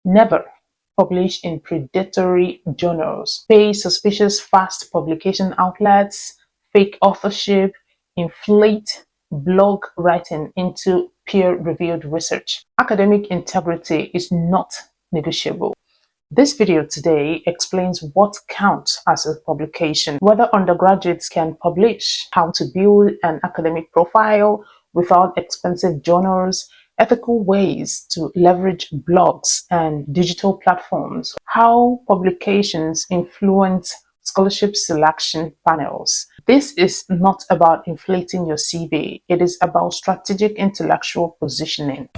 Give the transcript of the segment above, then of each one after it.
Never publish in predatory journals. Pay suspicious fast publication outlets, fake authorship, inflate blog writing into peer-reviewed research. Academic integrity is not negotiable. This video today explains what counts as a publication, whether undergraduates can publish, how to build an academic profile without expensive journals, ethical ways to leverage blogs and digital platforms, how publications influence scholarship selection panels. This is not about inflating your CV, it is about strategic intellectual positioning.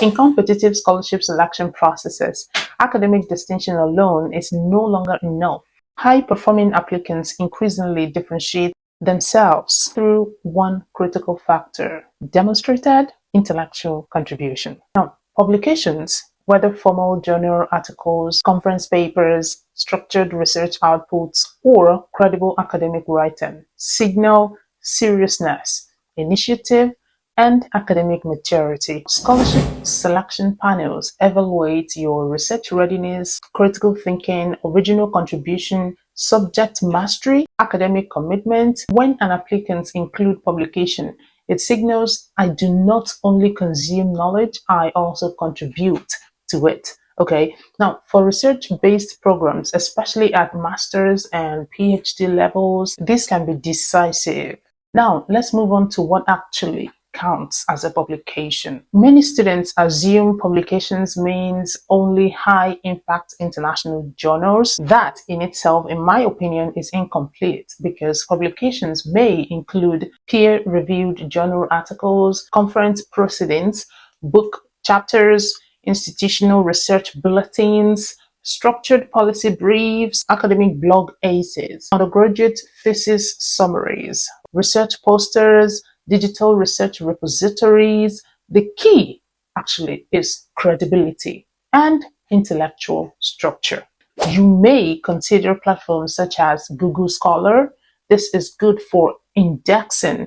In competitive scholarship selection processes, academic distinction alone is no longer enough. High-performing applicants increasingly differentiate themselves through one critical factor: demonstrated intellectual contribution. Now, publications, whether formal journal articles, conference papers, structured research outputs, or credible academic writing, signal seriousness, initiative, and academic maturity. Scholarship selection panels evaluate your research readiness, critical thinking, original contribution, subject mastery, academic commitment. When an applicant includes publication, it signals, I do not only consume knowledge, I also contribute to it. Okay, now for research-based programs, especially at master's and PhD levels, this can be decisive. Now, let's move on to what actually counts as a publication. Many students assume publications means only high impact international journals. That in itself, in my opinion, is incomplete, because publications may include peer-reviewed journal articles, conference proceedings, book chapters, institutional research bulletins, structured policy briefs, academic blog essays, undergraduate thesis summaries, research posters, digital research repositories. The key actually is credibility and intellectual structure. You may consider platforms such as Google Scholar. This is good for indexing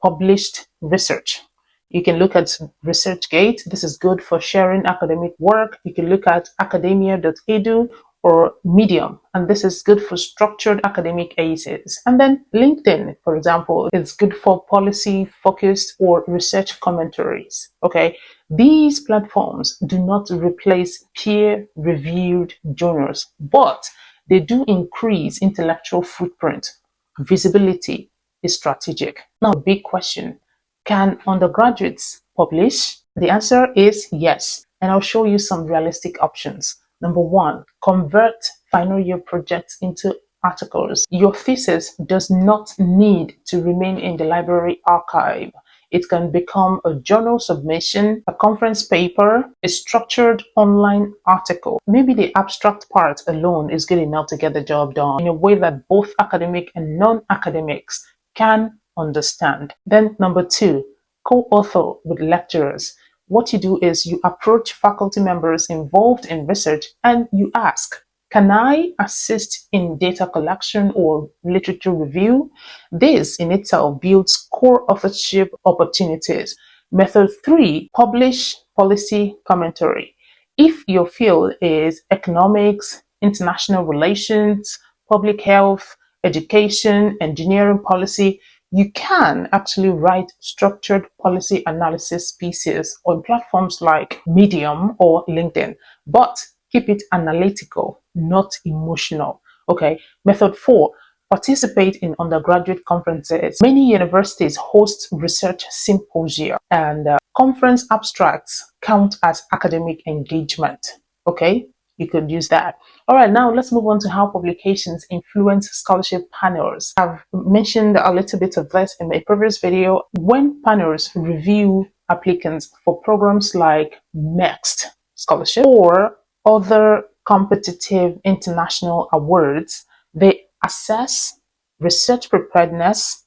published research. You can look at ResearchGate. This is good for sharing academic work. You can look at academia.edu or Medium, and this is good for structured academic essays. And then LinkedIn, for example, is good for policy focused or research commentaries. Okay, these platforms do not replace peer-reviewed journals, but they do increase intellectual footprint. Visibility is strategic. Now, big question: can undergraduates publish? The answer is yes, and I'll show you some realistic options. Number one, convert final year projects into articles. Your thesis does not need to remain in the library archive. It can become a journal submission, a conference paper, a structured online article. Maybe the abstract part alone is good enough to get the job done in a way that both academic and non-academics can understand. Then number two, co-author with lecturers. What you do is you approach faculty members involved in research and you ask, can I assist in data collection or literature review? This in itself builds core authorship opportunities. Method three, publish policy commentary. If your field is economics, international relations, public health, education, engineering policy, you can actually write structured policy analysis pieces on platforms like Medium or LinkedIn, but keep it analytical, not emotional. Okay. Method four, participate in undergraduate conferences. Many universities host research symposia, and conference abstracts count as academic engagement. Okay. You could use that. All right, now let's move on to how publications influence scholarship panels. I've mentioned a little bit of this in my previous video. When panels review applicants for programs like MEXT scholarship or other competitive international awards, they assess research preparedness,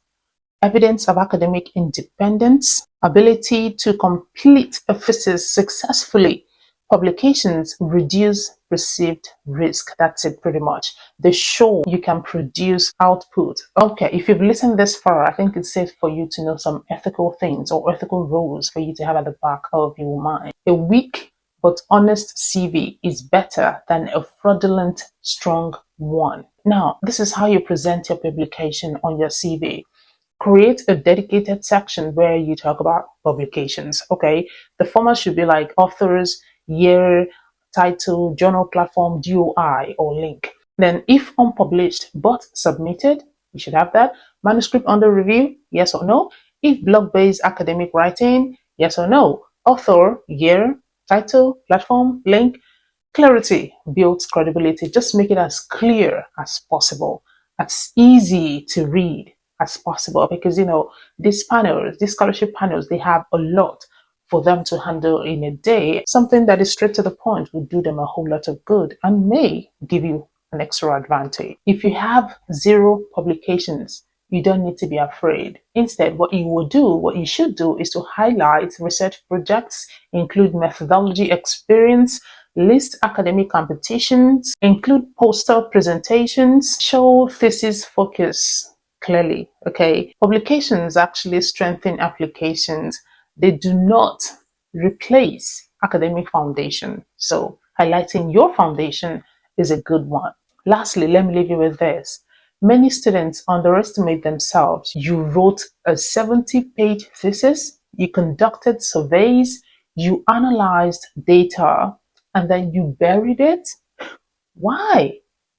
evidence of academic independence, ability to complete a thesis successfully. Publications reduce perceived risk. That's it pretty much. They show you can produce output. Okay, if you've listened this far, I think it's safe for you to know some ethical things or ethical rules for you to have at the back of your mind. A weak but honest CV is better than a fraudulent, strong one. Now, this is how you present your publication on your CV. Create a dedicated section where you talk about publications. Okay, the format should be like authors, year, title, journal platform, DOI, or link. Then, if unpublished but submitted, you should have that. Manuscript under review, yes or no. If blog-based academic writing, yes or no. Author, year, title, platform, link. Clarity builds credibility. Just make it as clear as possible, as easy to read as possible, because these panels, these scholarship panels, they have a lot for them to handle in a day. Something that is straight to the point will do them a whole lot of good and may give you an extra advantage. If you have 0 publications, you don't need to be afraid. Instead, what you should do is to highlight research projects, include methodology experience, list academic competitions, include poster presentations, show thesis focus clearly. Okay, publications actually strengthen applications. They do not replace academic foundation. So highlighting your foundation is a good one. Lastly, let me leave you with this. Many students underestimate themselves. You wrote a 70-page thesis, you conducted surveys, you analyzed data, and then you buried it? Why?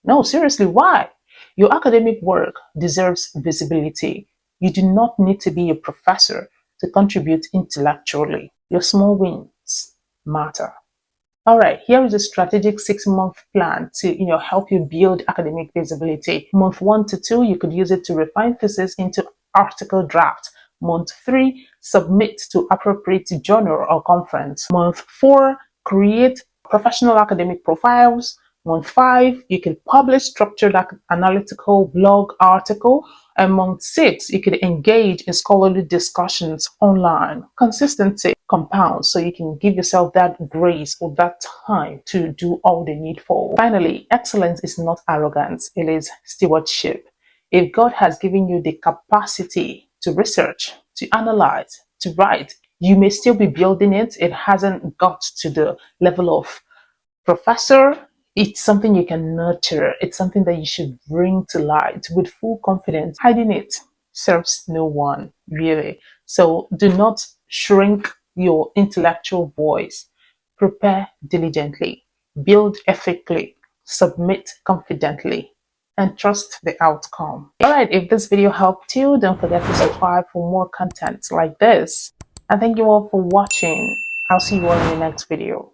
No, seriously, why? Your academic work deserves visibility. You do not need to be a professor to contribute intellectually. Your small wins matter. All right, here is a strategic 6-month plan to help you build academic visibility. Month 1 to 2, you could use it to refine thesis into article draft. Month 3, submit to appropriate journal or conference. Month 4, create professional academic profiles. Month 5, you can publish structured analytical blog article. And month 6, you could engage in scholarly discussions online. Consistency compounds, so you can give yourself that grace or that time to do all the needful. Finally, excellence is not arrogance, it is stewardship. If God has given you the capacity to research, to analyze, to write, you may still be building it. It hasn't got to the level of professor. It's something you can nurture. It's something that you should bring to light with full confidence. Hiding it serves no one, really. So do not shrink your intellectual voice. Prepare diligently, build ethically, submit confidently, and trust the outcome. All right, if this video helped you, don't forget to subscribe for more content like this. And thank you all for watching. I'll see you all in the next video.